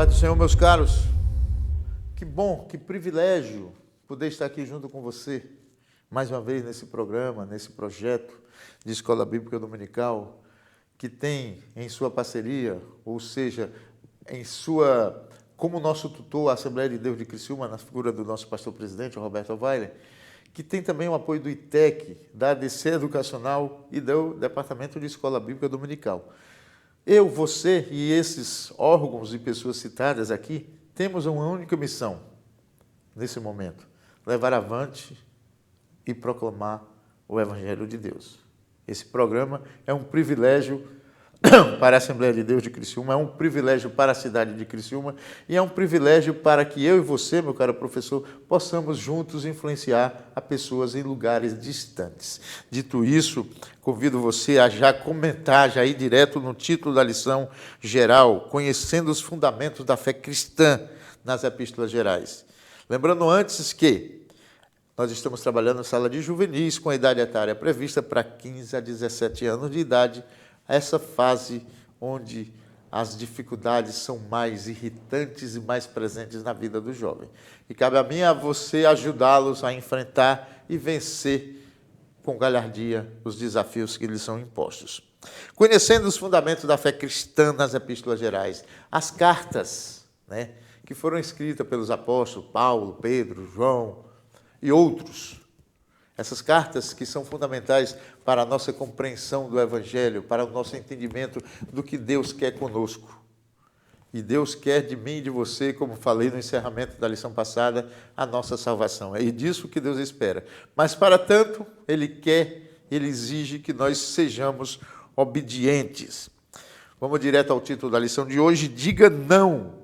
Paz do Senhor, meus caros. Que bom, que privilégio poder estar aqui junto com você, mais uma vez nesse programa, nesse projeto de Escola Bíblica Dominical, que tem em sua parceria, ou seja, como nosso tutor, a Assembleia de Deus de Criciúma, na figura do nosso pastor-presidente, Roberto Weiler, que tem também o apoio do ITEC, da ADC Educacional e do Departamento de Escola Bíblica Dominical. Eu, você e esses órgãos e pessoas citadas aqui temos uma única missão nesse momento: levar avante e proclamar o Evangelho de Deus. Esse programa é um privilégio para a Assembleia de Deus de Criciúma, é um privilégio para a cidade de Criciúma e é um privilégio para que eu e você, meu caro professor, possamos juntos influenciar a pessoas em lugares distantes. Dito isso, convido você a já comentar, já ir direto no título da lição geral, conhecendo os fundamentos da fé cristã nas epístolas gerais. Lembrando antes que nós estamos trabalhando na sala de juvenis com a idade etária prevista para 15 a 17 anos de idade, essa fase onde as dificuldades são mais irritantes e mais presentes na vida do jovem. E cabe a mim e a você ajudá-los a enfrentar e vencer com galhardia os desafios que lhes são impostos. Conhecendo os fundamentos da fé cristã nas epístolas gerais, as cartas, que foram escritas pelos apóstolos Paulo, Pedro, João e outros. Essas cartas que são fundamentais para a nossa compreensão do Evangelho, para o nosso entendimento do que Deus quer conosco. E Deus quer de mim e de você, como falei no encerramento da lição passada, a nossa salvação. É disso que Deus espera. Mas, para tanto, Ele exige que nós sejamos obedientes. Vamos direto ao título da lição de hoje: Diga não.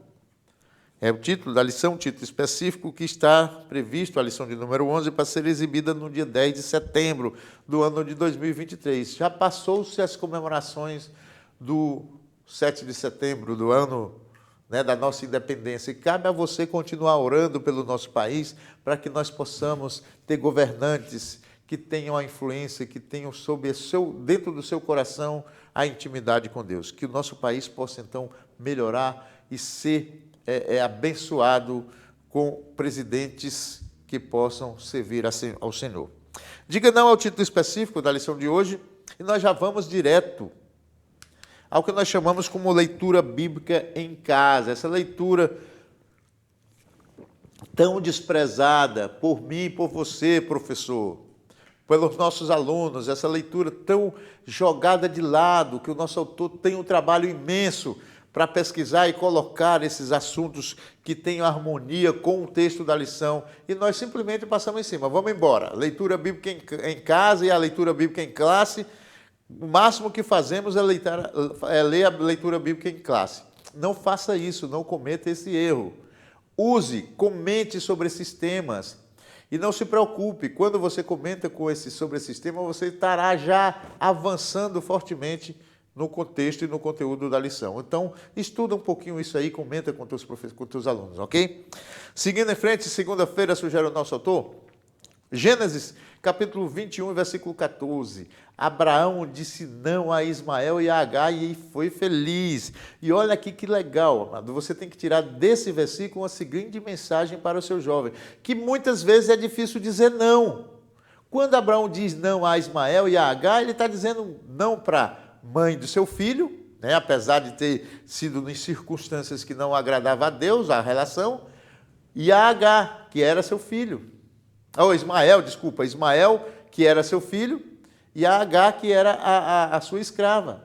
É o título da lição, um título específico que está previsto, a lição de número 11, para ser exibida no dia 10 de setembro do ano de 2023. Já passou-se as comemorações do 7 de setembro, do ano da nossa independência. E cabe a você continuar orando pelo nosso país para que nós possamos ter governantes que tenham a influência, que tenham dentro do seu coração a intimidade com Deus. Que o nosso país possa, então, melhorar e ser abençoado com presidentes que possam servir ao Senhor. Diga não ao título específico da lição de hoje e nós já vamos direto ao que nós chamamos como leitura bíblica em casa. Essa leitura tão desprezada por mim e por você, professor, pelos nossos alunos, essa leitura tão jogada de lado, que o nosso autor tem um trabalho imenso para pesquisar e colocar esses assuntos que tenham harmonia com o texto da lição, e nós simplesmente passamos em cima. Vamos embora. Leitura bíblica em casa e a leitura bíblica em classe. O máximo que fazemos é ler a leitura bíblica em classe. Não faça isso, não cometa esse erro. Comente sobre esses temas. E não se preocupe, quando você comenta sobre esses temas, você estará já avançando fortemente no contexto e no conteúdo da lição. Então, estuda um pouquinho isso aí, comenta com teus alunos, ok? Seguindo em frente, segunda-feira, sugere o nosso autor, Gênesis, capítulo 21, versículo 14. Abraão disse não a Ismael e a Agar e foi feliz. E olha aqui que legal, amado. Você tem que tirar desse versículo uma seguinte mensagem para o seu jovem, que muitas vezes é difícil dizer não. Quando Abraão diz não a Ismael e a Agar, ele está dizendo não para mãe do seu filho, apesar de ter sido em circunstâncias que não agradava a Deus, a relação, e a Agar, que era seu filho. Ismael, que era seu filho, e a Agar, que era a sua escrava.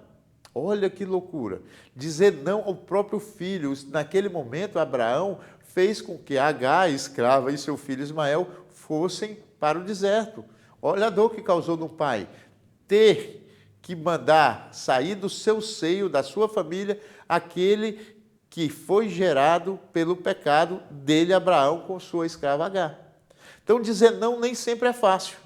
Olha que loucura. Dizer não ao próprio filho. Naquele momento, Abraão fez com que Agar, a escrava, e seu filho Ismael fossem para o deserto. Olha a dor que causou no pai. Ter que mandar sair do seu seio, da sua família, aquele que foi gerado pelo pecado dele, Abraão, com sua escrava Agar. Então, dizer não nem sempre é fácil.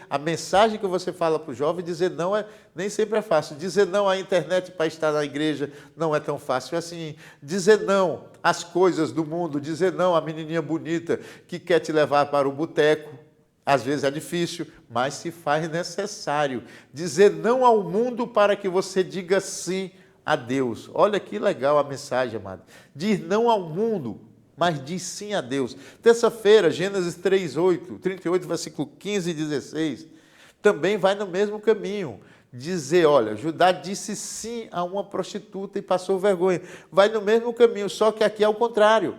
A mensagem que você fala para o jovem, dizer não nem sempre é fácil. Dizer não à internet para estar na igreja não é tão fácil assim. Dizer não às coisas do mundo, dizer não à menininha bonita que quer te levar para o boteco, às vezes é difícil, mas se faz necessário. Dizer não ao mundo para que você diga sim a Deus. Olha que legal a mensagem, amado. Diz não ao mundo, mas diz sim a Deus. Terça-feira, Gênesis 38, versículo 15 e 16, também vai no mesmo caminho. Dizer, olha, Judá disse sim a uma prostituta e passou vergonha. Vai no mesmo caminho, só que aqui é o contrário.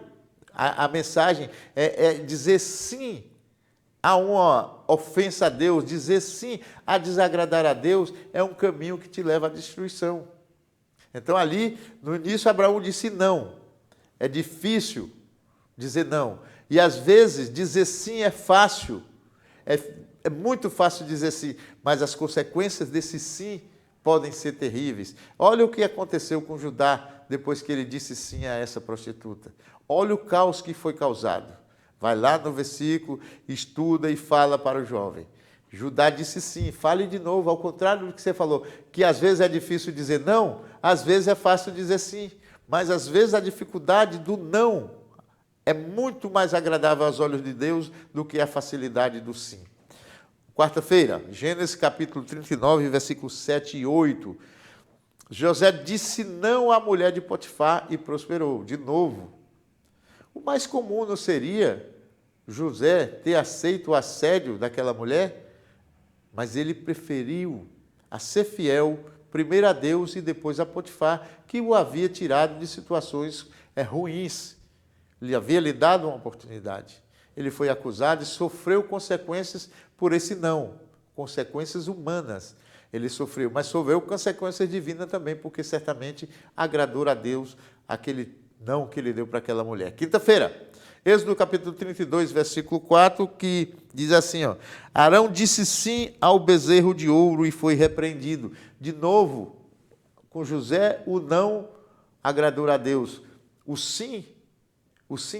A mensagem é dizer sim a uma ofensa a Deus, dizer sim a desagradar a Deus, é um caminho que te leva à destruição. Então ali, no início, Abraão disse não. É difícil dizer não. E às vezes dizer sim é fácil. É muito fácil dizer sim, mas as consequências desse sim podem ser terríveis. Olha o que aconteceu com Judá depois que ele disse sim a essa prostituta. Olha o caos que foi causado. Vai lá no versículo, estuda e fala para o jovem. Judá disse sim, fale de novo, ao contrário do que você falou, que às vezes é difícil dizer não, às vezes é fácil dizer sim, mas às vezes a dificuldade do não é muito mais agradável aos olhos de Deus do que a facilidade do sim. Quarta-feira, Gênesis capítulo 39, versículos 7 e 8. José disse não à mulher de Potifar e prosperou. De novo, o mais comum não seria José ter aceito o assédio daquela mulher, mas ele preferiu a ser fiel, primeiro a Deus e depois a Potifar, que o havia tirado de situações ruins. Ele havia lhe dado uma oportunidade. Ele foi acusado e sofreu consequências por esse não, consequências humanas. Ele sofreu, mas sofreu consequências divinas também, porque certamente agradou a Deus aquele não que ele deu para aquela mulher. Quinta-feira, Êxodo capítulo 32, versículo 4, que diz assim, ó, Arão disse sim ao bezerro de ouro e foi repreendido. De novo, com José, o não agradou a Deus. O sim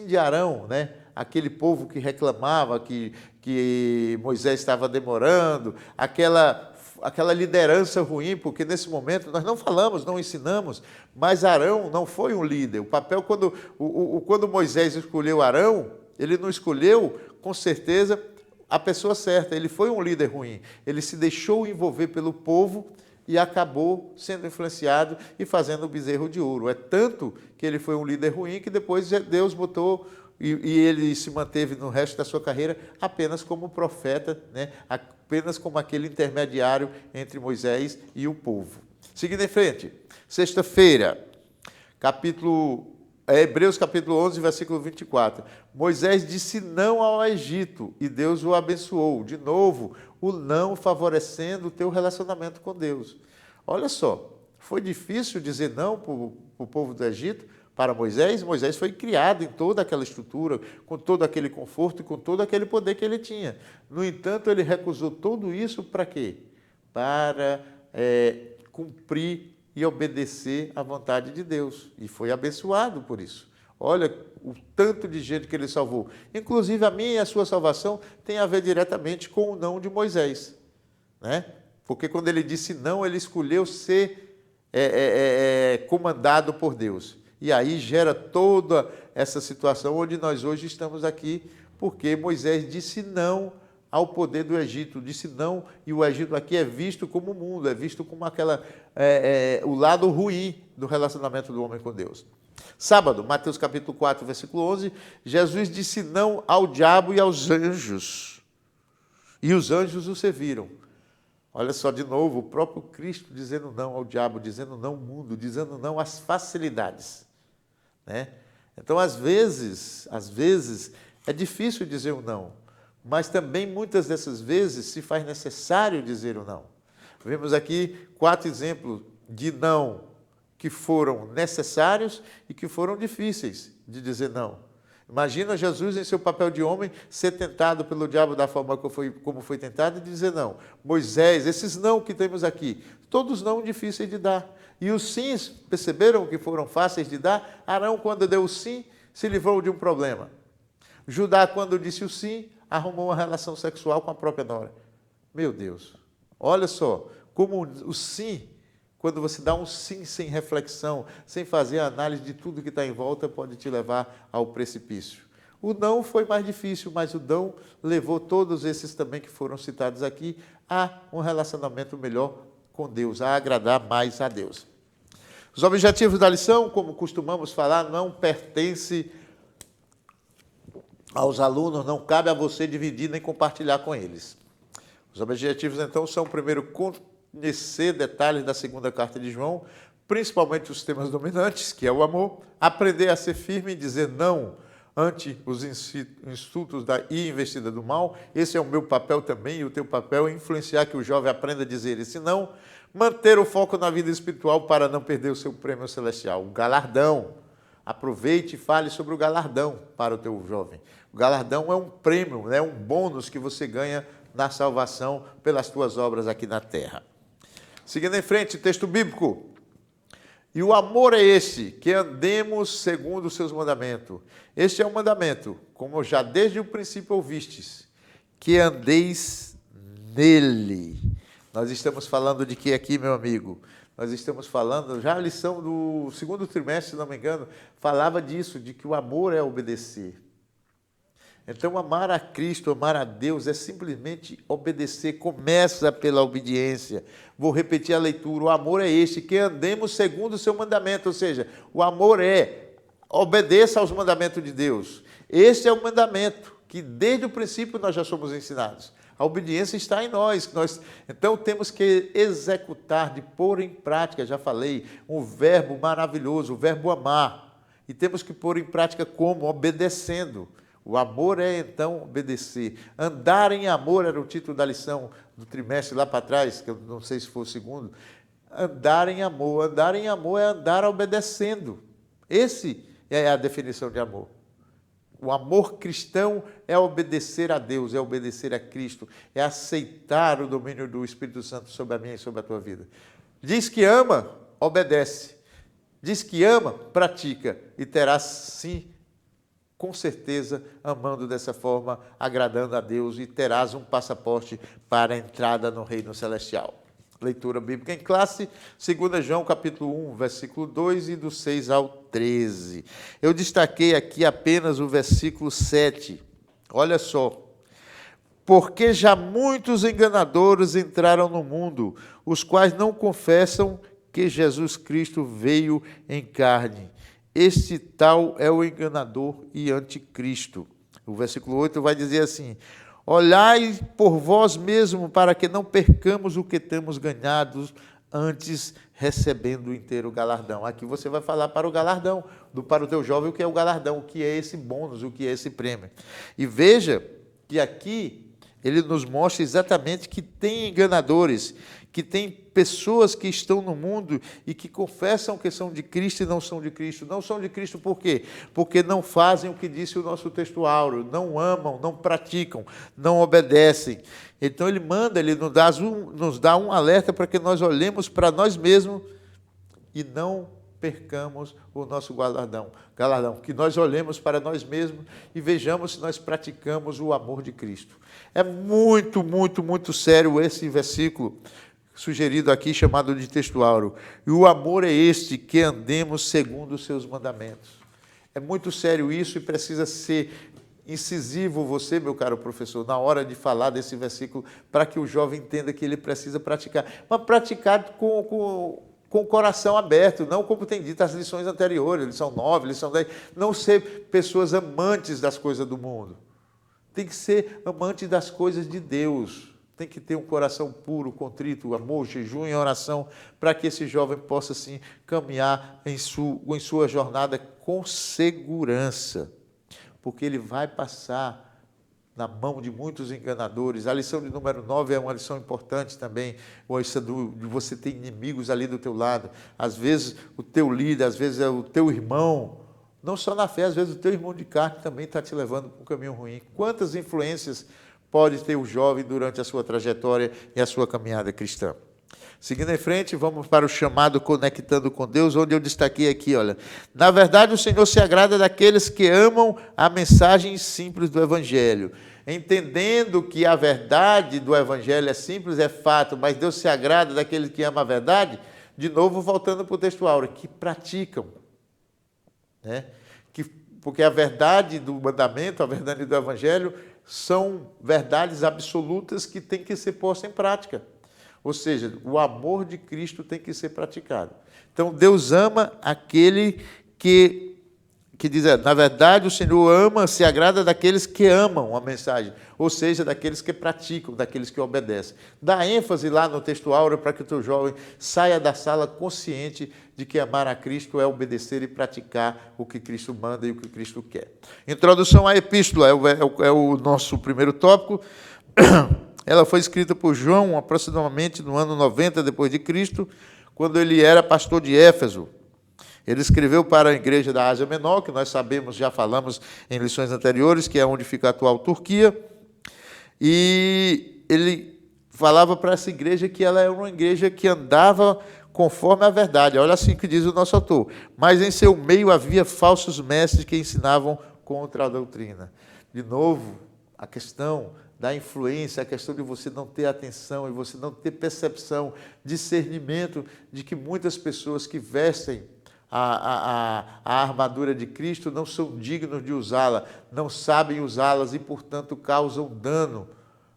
de Arão, né? Aquele povo que reclamava que Moisés estava demorando, aquela liderança ruim, porque nesse momento nós não falamos, não ensinamos, mas Arão não foi um líder. O papel, quando Moisés escolheu Arão, ele não escolheu, com certeza, a pessoa certa. Ele foi um líder ruim. Ele se deixou envolver pelo povo e acabou sendo influenciado e fazendo o bezerro de ouro. É tanto que ele foi um líder ruim que depois Deus botou... E ele se manteve no resto da sua carreira apenas como profeta, né? Apenas como aquele intermediário entre Moisés e o povo. Seguindo em frente, sexta-feira, Hebreus capítulo 11, versículo 24. Moisés disse não ao Egito e Deus o abençoou. De novo, o não favorecendo o teu relacionamento com Deus. Olha só, foi difícil dizer não para o povo do Egito, para Moisés. Moisés foi criado em toda aquela estrutura, com todo aquele conforto e com todo aquele poder que ele tinha. No entanto, ele recusou tudo isso para quê? Para cumprir e obedecer à vontade de Deus. E foi abençoado por isso. Olha o tanto de gente que ele salvou. Inclusive, a minha e a sua salvação tem a ver diretamente com o não de Moisés, né? Porque quando ele disse não, ele escolheu ser comandado por Deus. E aí gera toda essa situação onde nós hoje estamos aqui, porque Moisés disse não ao poder do Egito, disse não, e o Egito aqui é visto como o mundo, é visto como o lado ruim do relacionamento do homem com Deus. Sábado, Mateus capítulo 4, versículo 11, Jesus disse não ao diabo e aos anjos, e os anjos o serviram. Olha só, de novo, o próprio Cristo dizendo não ao diabo, dizendo não ao mundo, dizendo não às facilidades, né? Então, às vezes, é difícil dizer o não, mas também, muitas dessas vezes, se faz necessário dizer o não. Vemos aqui 4 exemplos de não que foram necessários e que foram difíceis de dizer não. Imagina Jesus, em seu papel de homem, ser tentado pelo diabo da forma como foi tentado e dizer não. Moisés, esses não que temos aqui, todos não difíceis de dar. E os sims, perceberam que foram fáceis de dar? Arão, quando deu o sim, se livrou de um problema. Judá, quando disse o sim, arrumou uma relação sexual com a própria nora. Meu Deus, olha só, como o sim, quando você dá um sim sem reflexão, sem fazer a análise de tudo que está em volta, pode te levar ao precipício. O não foi mais difícil, mas o não levou todos esses também que foram citados aqui a um relacionamento melhor com Deus, a agradar mais a Deus. Os objetivos da lição, como costumamos falar, não pertence aos alunos, não cabe a você dividir nem compartilhar com eles. Os objetivos, então, são, primeiro, conhecer detalhes da segunda carta de João, principalmente os temas dominantes, que é o amor, aprender a ser firme e dizer não ante os institutos e investida do mal. Esse é o meu papel também, e o teu papel é influenciar que o jovem aprenda a dizer esse não, manter o foco na vida espiritual para não perder o seu prêmio celestial, o galardão. Aproveite e fale sobre o galardão para o teu jovem. O galardão é um prêmio, é um bônus que você ganha na salvação pelas tuas obras aqui na terra. Seguindo em frente, texto bíblico. E o amor é esse, que andemos segundo os seus mandamentos. Este é o mandamento, como já desde o princípio ouvistes, que andeis nele. Nós estamos falando de que aqui, meu amigo? Nós estamos falando, já a lição do segundo trimestre, se não me engano, falava disso, de que o amor é obedecer. Então, amar a Cristo, amar a Deus, é simplesmente obedecer, começa pela obediência. Vou repetir a leitura, o amor é este, que andemos segundo o seu mandamento, ou seja, o amor é, obedeça aos mandamentos de Deus. Este é o mandamento, que desde o princípio nós já somos ensinados. A obediência está em nós. Então, temos que executar, de pôr em prática, já falei, um verbo maravilhoso, o verbo amar. E temos que pôr em prática como? Obedecendo. O amor é, então, obedecer. Andar em amor era o título da lição do trimestre lá para trás, que eu não sei se foi o segundo. Andar em amor. Andar em amor é andar obedecendo. Esse é a definição de amor. O amor cristão é obedecer a Deus, é obedecer a Cristo, é aceitar o domínio do Espírito Santo sobre a minha e sobre a tua vida. Diz que ama, obedece. Diz que ama, pratica. E terá, sim, com certeza, amando dessa forma, agradando a Deus, e terás um passaporte para a entrada no reino celestial. Leitura bíblica em classe, 2 João, capítulo 1, versículo 2 e do 6 ao 13. Eu destaquei aqui apenas o versículo 7. Olha só. Porque já muitos enganadores entraram no mundo, os quais não confessam que Jesus Cristo veio em carne. Este tal é o enganador e anticristo. O versículo 8 vai dizer assim: olhai por vós mesmos para que não percamos o que temos ganhado, antes recebendo o inteiro galardão. Aqui você vai falar para o galardão, para o teu jovem, o que é o galardão, o que é esse bônus, o que é esse prêmio. E veja que aqui ele nos mostra exatamente que tem enganadores, que tem pessoas que estão no mundo e que confessam que são de Cristo e não são de Cristo. Não são de Cristo por quê? Porque não fazem o que disse o nosso texto áureo, não amam, não praticam, não obedecem. Então ele manda, ele nos dá um alerta para que nós olhemos para nós mesmos e não percamos o nosso galardão, que nós olhemos para nós mesmos e vejamos se nós praticamos o amor de Cristo. É muito, muito, muito sério esse versículo sugerido aqui, chamado de texto áureo. E o amor é este, que andemos segundo os seus mandamentos. É muito sério isso e precisa ser incisivo você, meu caro professor, na hora de falar desse versículo, para que o jovem entenda que ele precisa praticar. Mas praticar com o coração aberto, não como tem dito as lições anteriores, lição 9, lição 10, não ser pessoas amantes das coisas do mundo. Tem que ser amante das coisas de Deus. Tem que ter um coração puro, contrito, amor, jejum e oração, para que esse jovem possa, sim, caminhar em sua jornada com segurança. Porque ele vai passar na mão de muitos enganadores. A lição de número 9 é uma lição importante também, de você ter inimigos ali do teu lado. Às vezes o teu líder, às vezes é o teu irmão, não só na fé, às vezes o teu irmão de carne também está te levando para um caminho ruim. Quantas influências pode ter o jovem durante a sua trajetória e a sua caminhada cristã? Seguindo em frente, vamos para o chamado Conectando com Deus, onde eu destaquei aqui, olha. Na verdade, o Senhor se agrada daqueles que amam a mensagem simples do Evangelho. Entendendo que a verdade do Evangelho é simples, é fato, mas Deus se agrada daqueles que amam a verdade, de novo, voltando para o texto áureo, que praticam. Né? Porque a verdade do mandamento, a verdade do Evangelho, são verdades absolutas que têm que ser postas em prática. Ou seja, o amor de Cristo tem que ser praticado. Então, Deus ama aquele que diz, na verdade, o Senhor ama, se agrada daqueles que amam a mensagem, ou seja, daqueles que praticam, daqueles que obedecem. Dá ênfase lá no texto áureo para que o teu jovem saia da sala consciente de que amar a Cristo é obedecer e praticar o que Cristo manda e o que Cristo quer. Introdução à epístola é o nosso primeiro tópico. Ela foi escrita por João aproximadamente no ano 90 depois de Cristo, quando ele era pastor de Éfeso. Ele escreveu para a igreja da Ásia Menor, que nós sabemos, já falamos em lições anteriores, que é onde fica a atual Turquia. E ele falava para essa igreja que ela era uma igreja que andava conforme a verdade. Olha assim que diz o nosso autor. Mas em seu meio havia falsos mestres que ensinavam contra a doutrina. De novo, a questão da influência, a questão de você não ter atenção e você não ter percepção, discernimento de que muitas pessoas que vestem a armadura de Cristo não são dignos de usá-la, não sabem usá-las e, portanto, causam dano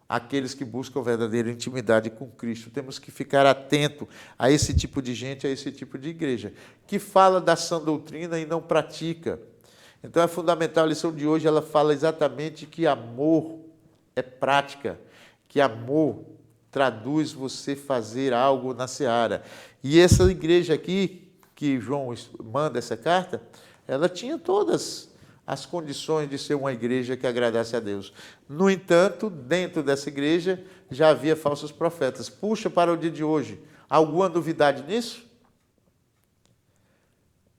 àqueles que buscam verdadeira intimidade com Cristo. Temos que ficar atento a esse tipo de gente, a esse tipo de igreja, que fala da sã doutrina e não pratica. Então, é fundamental, a lição de hoje, ela fala exatamente que amor é prática, que amor traduz você fazer algo na seara. E essa igreja aqui, que João manda essa carta, ela tinha todas as condições de ser uma igreja que agradasse a Deus. No entanto, dentro dessa igreja já havia falsos profetas. Puxa para o dia de hoje. Alguma novidade nisso?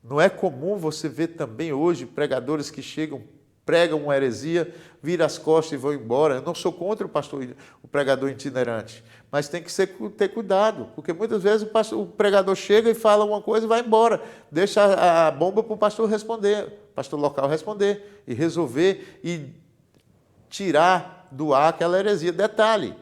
Não é comum você ver também hoje pregadores que chegam, pregam uma heresia, viram as costas e vão embora. Eu não sou contra o pregador itinerante, mas tem que ter cuidado, porque muitas vezes o pregador chega e fala uma coisa e vai embora, deixa a bomba para o pastor responder, o pastor local responder e resolver e tirar do ar aquela heresia. Detalhe,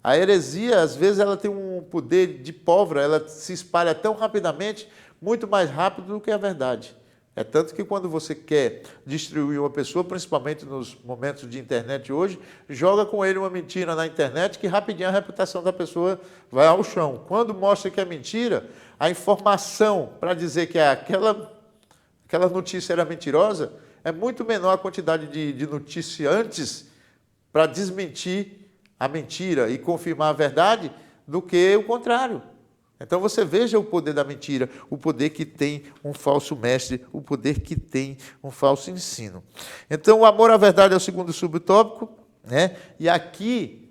a heresia, às vezes, ela tem um poder de pólvora, ela se espalha tão rapidamente, muito mais rápido do que a verdade. É tanto que quando você quer destruir uma pessoa, principalmente nos momentos de internet hoje, joga com ele uma mentira na internet que rapidinho a reputação da pessoa vai ao chão. Quando mostra que é mentira, a informação para dizer que aquela notícia era mentirosa, é muito menor a quantidade de noticiantes para desmentir a mentira e confirmar a verdade do que o contrário. Então você veja o poder da mentira, o poder que tem um falso mestre, o poder que tem um falso ensino. Então o amor à verdade é o segundo subtópico, né? E aqui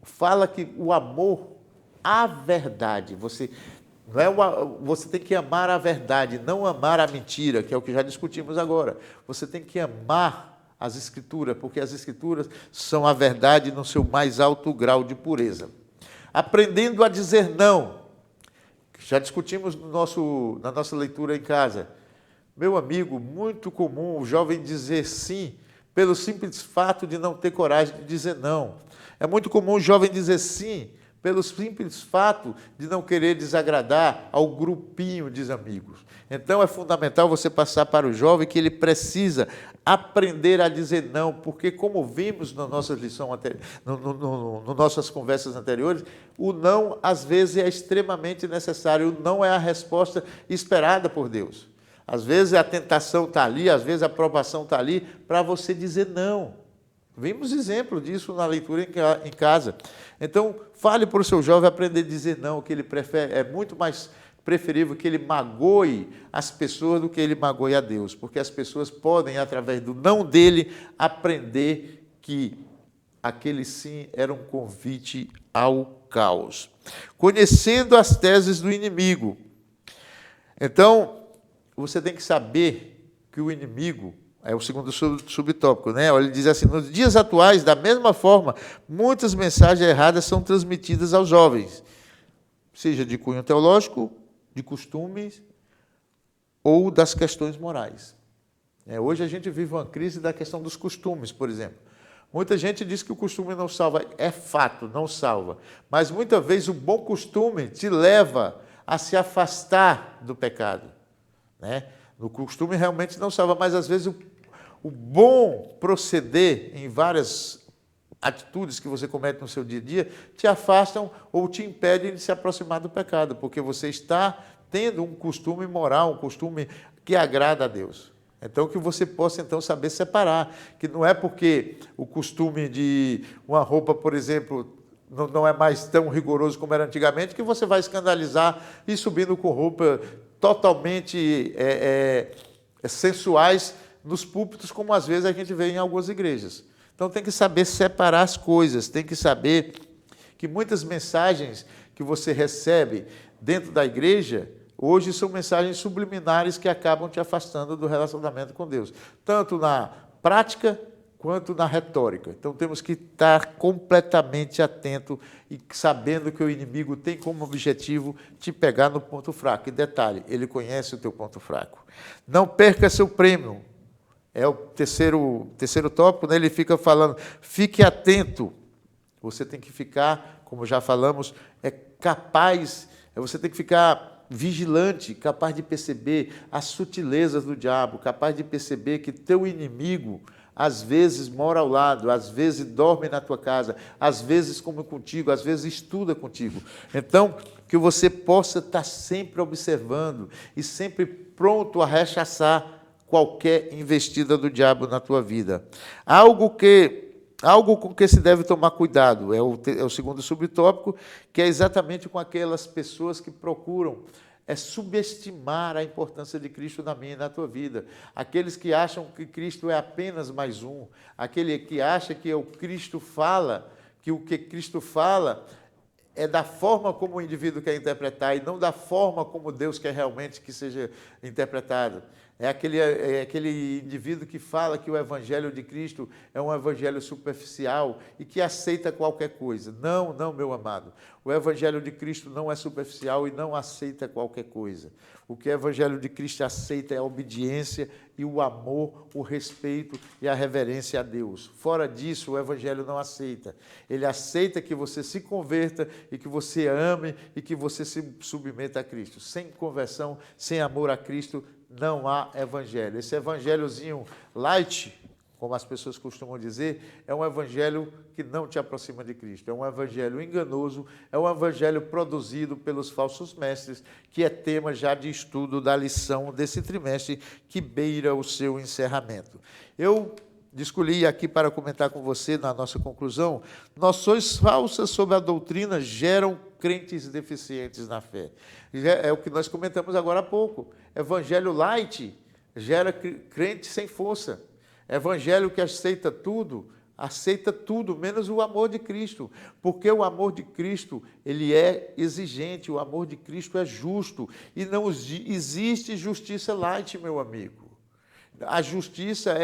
fala que o amor à verdade, você tem que amar a verdade, não amar a mentira, que é o que já discutimos agora. Você tem que amar as Escrituras, porque as Escrituras são a verdade no seu mais alto grau de pureza. Aprendendo a dizer não. Já discutimos na nossa leitura em casa. Meu amigo, muito comum o jovem dizer sim, pelo simples fato de não ter coragem de dizer não. É muito comum o jovem dizer sim, pelo simples fato de não querer desagradar ao grupinho de amigos. Então é fundamental você passar para o jovem que ele precisa aprender a dizer não, porque como vimos na nossa lição nas nossas conversas anteriores, o não às vezes é extremamente necessário, o não é a resposta esperada por Deus. Às vezes a tentação está ali, às vezes a aprovação está ali para você dizer não. Vimos exemplo disso na leitura em casa. Então, fale para o seu jovem aprender a dizer não, que ele prefere, é muito mais preferível que ele magoe as pessoas do que ele magoe a Deus, porque as pessoas podem, através do não dele, aprender que aquele sim era um convite ao caos. Conhecendo as teses do inimigo. Então, você tem que saber que o inimigo, é o segundo subtópico, né? Ele diz assim, nos dias atuais, da mesma forma, muitas mensagens erradas são transmitidas aos jovens, seja de cunho teológico, de costumes ou das questões morais. Hoje a gente vive uma crise da questão dos costumes, por exemplo. Muita gente diz que o costume não salva. É fato, não salva. Mas muitas vezes o bom costume te leva a se afastar do pecado. Né? O costume realmente não salva, mas às vezes o bom proceder em várias atitudes que você comete no seu dia a dia te afastam ou te impedem de se aproximar do pecado, porque você está tendo um costume moral, um costume que agrada a Deus. Então, que você possa, então, saber separar, que não é porque o costume de uma roupa, por exemplo, não é mais tão rigoroso como era antigamente, que você vai escandalizar e subindo com roupa totalmente sensuais nos púlpitos, como às vezes a gente vê em algumas igrejas. Então, tem que saber separar as coisas, tem que saber que muitas mensagens que você recebe dentro da igreja hoje são mensagens subliminares que acabam te afastando do relacionamento com Deus, tanto na prática quanto na retórica. Então temos que estar completamente atento e sabendo que o inimigo tem como objetivo te pegar no ponto fraco. E detalhe, ele conhece o teu ponto fraco. Não perca seu prêmio. É o terceiro tópico, né? Ele fica falando, fique atento. Você tem que ficar, como já falamos, capaz, você tem que ficar vigilante, capaz de perceber as sutilezas do diabo, capaz de perceber que teu inimigo às vezes mora ao lado, às vezes dorme na tua casa, às vezes come contigo, às vezes estuda contigo. Então, que você possa estar sempre observando e sempre pronto a rechaçar qualquer investida do diabo na tua vida. Algo com que se deve tomar cuidado, é o segundo subtópico, que é exatamente com aquelas pessoas que procuram subestimar a importância de Cristo na minha e na tua vida. Aqueles que acham que Cristo é apenas mais um, aquele que acha que o Cristo fala, que o que Cristo fala é da forma como o indivíduo quer interpretar e não da forma como Deus quer realmente que seja interpretado. É aquele indivíduo que fala que o evangelho de Cristo é um evangelho superficial e que aceita qualquer coisa. Não, meu amado. O evangelho de Cristo não é superficial e não aceita qualquer coisa. O que o evangelho de Cristo aceita é a obediência e o amor, o respeito e a reverência a Deus. Fora disso, o evangelho não aceita. Ele aceita que você se converta e que você ame e que você se submeta a Cristo. Sem conversão, sem amor a Cristo, não há evangelho. Esse evangelhozinho light, como as pessoas costumam dizer, é um evangelho que não te aproxima de Cristo. É um evangelho enganoso, é um evangelho produzido pelos falsos mestres, que é tema já de estudo da lição desse trimestre, que beira o seu encerramento. Eu escolhi aqui para comentar com você, na nossa conclusão, noções falsas sobre a doutrina geram crentes deficientes na fé. É o que nós comentamos agora há pouco. Evangelho light gera crente sem força. Evangelho que aceita tudo, menos o amor de Cristo. Porque o amor de Cristo, ele é exigente, o amor de Cristo é justo. E não existe justiça light, meu amigo. A justiça,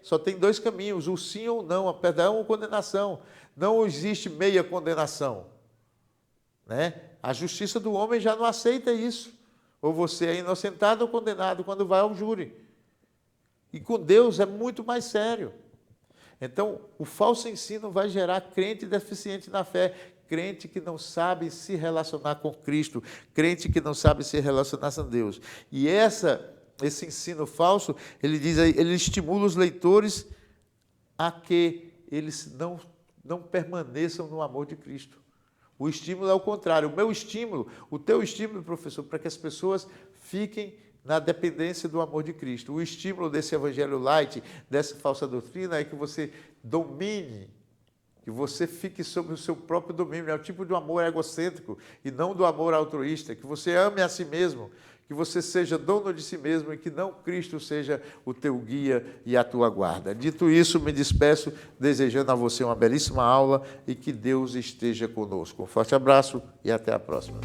só tem dois caminhos, o sim ou não, a perdão ou condenação. Não existe meia condenação. Né? A justiça do homem já não aceita isso. Ou você é inocentado ou condenado quando vai ao júri. E com Deus é muito mais sério. Então, o falso ensino vai gerar crente deficiente na fé, crente que não sabe se relacionar com Cristo, crente que não sabe se relacionar com Deus. E esse ensino falso, ele estimula os leitores a que eles não permaneçam no amor de Cristo. O estímulo é o contrário. O meu estímulo, o teu estímulo, professor, para que as pessoas fiquem na dependência do amor de Cristo. O estímulo desse evangelho light, dessa falsa doutrina, é que você domine, que você fique sob o seu próprio domínio. É o tipo de amor egocêntrico e não do amor altruísta. Que você ame a si mesmo, que você seja dono de si mesmo e que não Cristo seja o teu guia e a tua guarda. Dito isso, me despeço, desejando a você uma belíssima aula e que Deus esteja conosco. Um forte abraço e até a próxima.